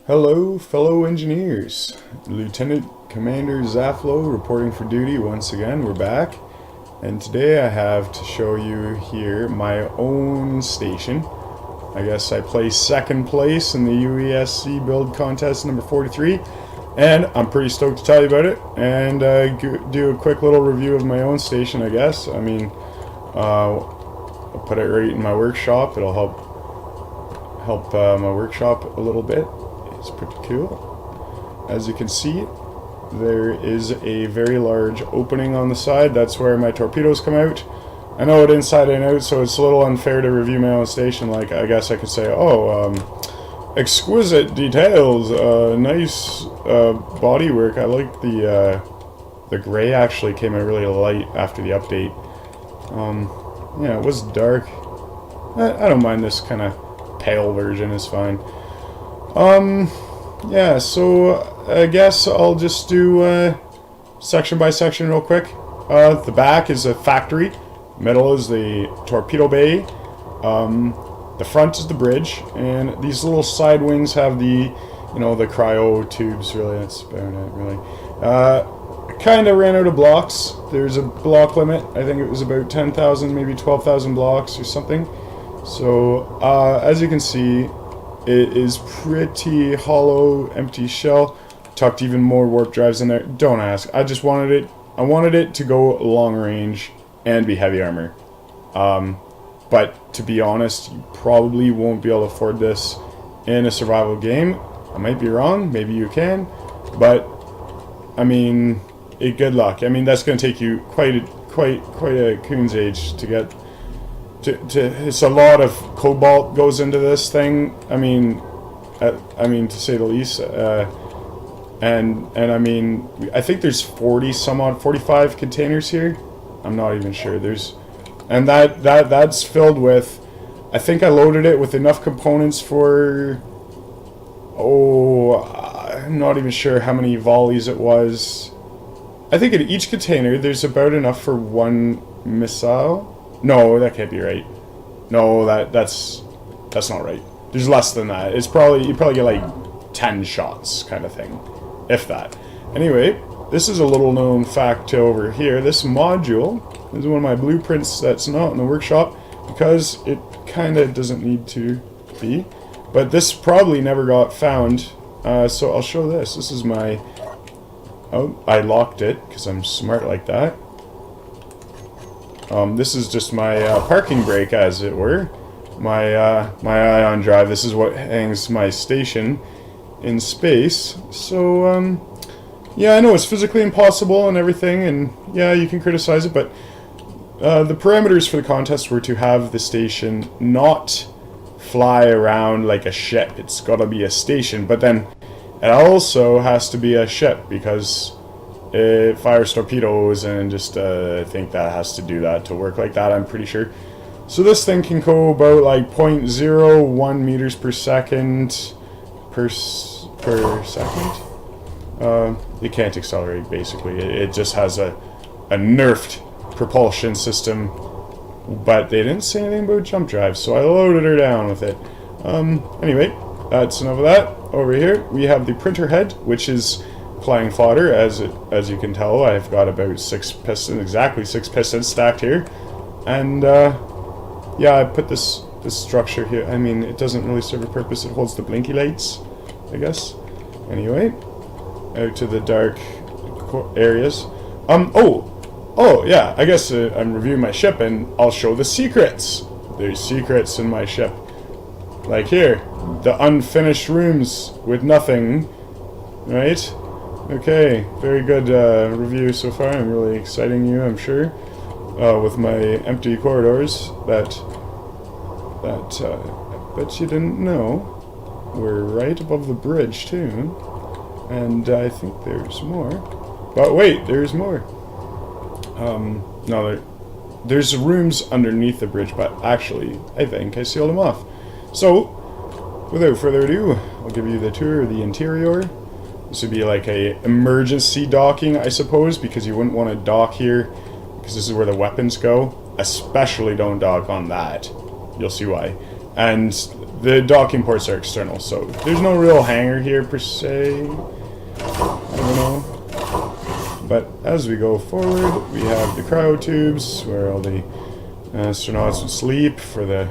Hello, fellow engineers. Lieutenant Commander Zaflo reporting for duty once again. We're back. And today I have to show you here my own station. I guess I placed second place in the UESC build contest number 43. And I'm pretty stoked to tell you about it. And do a quick little review of my own station, I guess. I mean, I'll put it right in my workshop. It'll help my workshop a little bit. It's pretty cool. As you can see, there is a very large opening on the side. That's where my torpedoes come out. I know it inside and out, so it's a little unfair to review my own station. Like, I guess I could say, exquisite details, nice bodywork. I like the gray actually came out really light after the update. Yeah, it was dark. I don't mind this kind of pale version, it's fine. Yeah, so I guess I'll just do section by section real quick. The back is a factory, middle is the torpedo bay, the front is the bridge, and these little side wings have the, the cryo tubes, really, that's about it, really. Kind of ran out of blocks. There's a block limit. I think it was about 10,000, maybe 12,000 blocks or something. So, as you can see, it is pretty hollow, empty shell. Tucked even more warp drives in there. Don't ask. I just wanted it. I wanted it to go long range and be heavy armor. But to be honest, you probably won't be able to afford this in a survival game. I might be wrong. Maybe you can. But I mean, good luck. I mean, that's going to take you quite a coon's age to get. It's a lot of cobalt goes into this thing. I mean, to say the least. And I mean, I think there's 45 containers here. I'm not even sure. And that's filled with. I think I loaded it with enough components for. I'm not even sure how many volleys it was. I think in each container there's about enough for one missile. No, that can't be right. No, that's not right. There's less than that. It's probably you probably get like 10 shots kind of thing, if that. Anyway, this is a little known fact over here. This module is one of my blueprints that's not in the workshop because it kind of doesn't need to be. But this probably never got found. So I'll show this. This is my. Oh, I locked it because I'm smart like that. This is just my parking brake, as it were. My ion drive. This is what hangs my station in space. So, yeah, I know it's physically impossible and everything, and yeah, you can criticize it, but the parameters for the contest were to have the station not fly around like a ship. It's got to be a station, but then it also has to be a ship because it fires torpedoes, and just I think that has to do that to work like that, I'm pretty sure. So this thing can go about like 0.01 meters per second per second. It can't accelerate, basically. It just has a nerfed propulsion system, but they didn't say anything about jump drives, so I loaded her down with it. Anyway, that's enough of that. Over here we have the printer head, which is flying fodder. As you can tell, I've got about 6 pistons, exactly 6 pistons stacked here, and yeah, I put this structure here. I mean, it doesn't really serve a purpose. It holds the blinky lights, I guess. Anyway, out to the dark areas. Oh yeah, I guess I'm reviewing my ship, and I'll show the secrets. There's secrets in my ship, like here, the unfinished rooms with nothing, right? Okay, very good review so far. I'm really exciting you, I'm sure, with my empty corridors that I bet you didn't know were right above the bridge too. And I think there's more. But wait, there's more. No, there's rooms underneath the bridge, but actually, I think I sealed them off. So, without further ado, I'll give you the tour of the interior. This would be like a emergency docking, I suppose, because you wouldn't want to dock here, because this is where the weapons go. Especially don't dock on that. You'll see why. And the docking ports are external, so there's no real hanger here per se. I don't know. But as we go forward, we have the cryo tubes where all the astronauts would sleep for the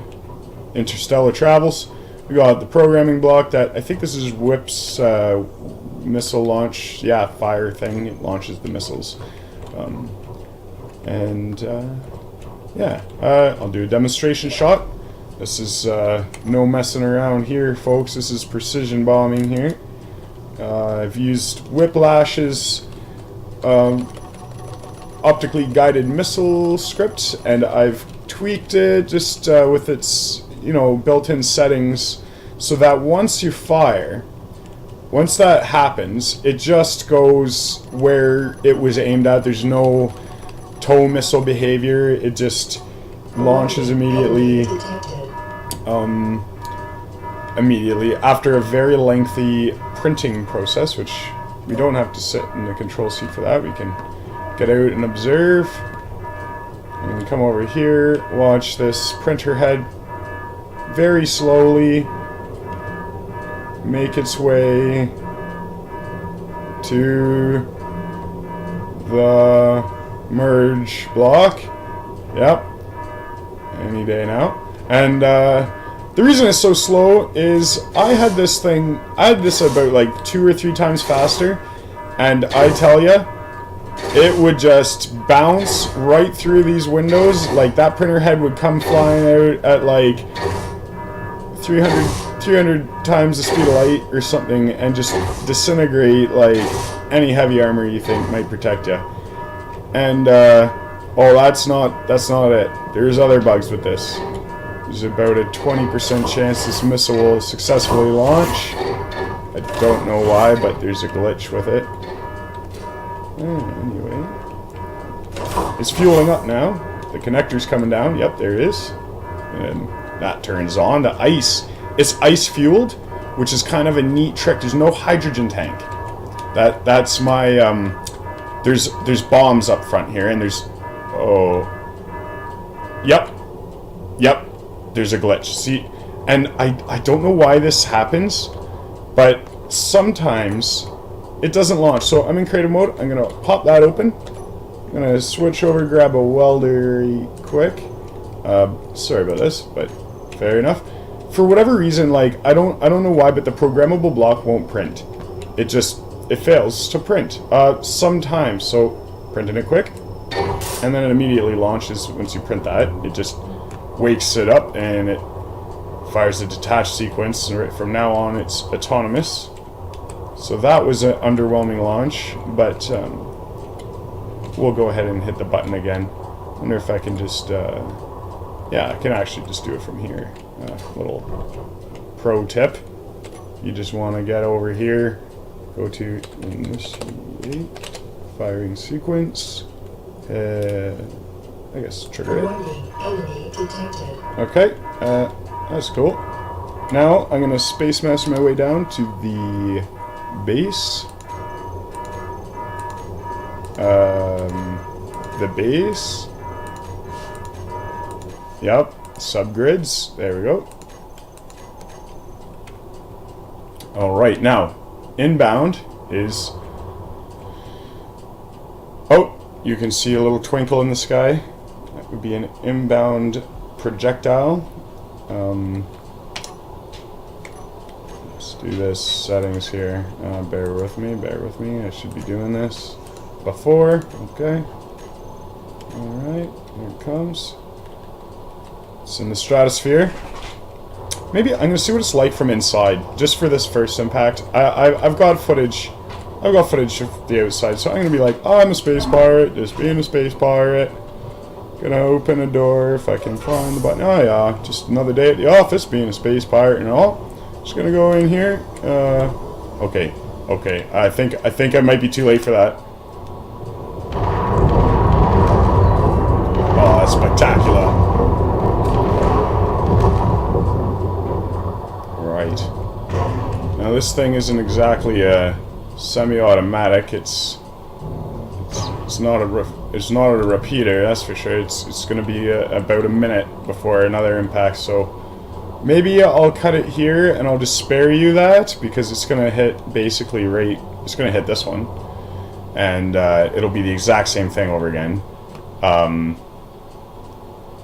interstellar travels. We got the programming block that I think this is Whip's missile launch, fire thing. It launches the missiles. I'll do a demonstration shot. This is no messing around here, folks. This is precision bombing here. I've used Whiplash's optically guided missile script, and I've tweaked it just with its built-in settings, so that once you fire, once that happens, it just goes where it was aimed at. There's no tow missile behavior. It just launches immediately. Immediately after a very lengthy printing process, which we don't have to sit in the control seat for that. We can get out and observe. And come over here, watch this printer head very slowly make its way to the merge block. Yep. Any day now. And the reason it's so slow is I had this about like 2 or 3 times faster, and I tell you, it would just bounce right through these windows. Like, that printer head would come flying out at like 300 times the speed of light or something, and just disintegrate like any heavy armor you think might protect you. And that's not it. There's other bugs with this. There's about a 20% chance this missile will successfully launch. I don't know why, but there's a glitch with it. Anyway, it's fueling up now. The connector's coming down. Yep, there it is. And that turns on. The ice. It's ice fueled, which is kind of a neat trick. There's no hydrogen tank. That's my there's bombs up front here, and there's Yep. There's a glitch. See, and I don't know why this happens, but sometimes it doesn't launch. So I'm in creative mode. I'm gonna pop that open. I'm gonna switch over, grab a welder quick. Sorry about this, but fair enough. For whatever reason, like I don't know why, but the programmable block won't print. It fails to print sometimes. So printing it quick, and then it immediately launches. Once you print that, it just wakes it up and it fires a detached sequence, and right from now on it's autonomous. So that was an underwhelming launch, but we'll go ahead and hit the button again. Wonder if I can just I can actually just do it from here. Little pro tip: you just want to get over here, go to initiate firing sequence, I guess trigger it. Okay, that's cool. Now I'm gonna space master my way down to the base. The base. Yep, subgrids. There we go. Alright, now, inbound is... Oh, you can see a little twinkle in the sky. That would be an inbound projectile. Let's do this settings here. Bear with me. I should be doing this before. Okay. Alright, here it comes. It's in the stratosphere. Maybe I'm gonna see what it's like from inside, just for this first impact. I've got footage. I've got footage of the outside, so I'm gonna be like, oh, I'm a space pirate, just being a space pirate. Gonna open a door if I can find the button. Oh yeah, just another day at the office, being a space pirate and all. Just gonna go in here. Okay. I think I might be too late for that. Oh, that's spectacular. Right. Now this thing isn't exactly a semi-automatic. It's not a repeater, that's for sure. It's going to be about a minute before another impact. So Maybe I'll cut it here and I'll just spare you that because it's gonna hit basically right. It's gonna hit this one, and it'll be the exact same thing over again.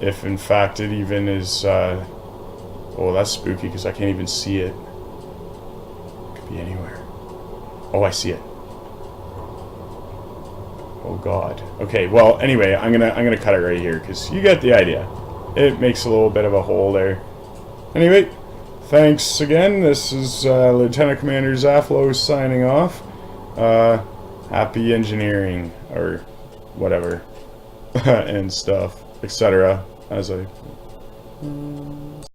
If in fact it even is. Oh, that's spooky because I can't even see it. It could be anywhere. Oh, I see it. Oh God. Okay. Well, anyway, I'm gonna cut it right here because you get the idea. It makes a little bit of a hole there. Anyway, thanks again. This is Lieutenant Commander Zaflo signing off. Happy engineering, or whatever, and stuff, etc. As I...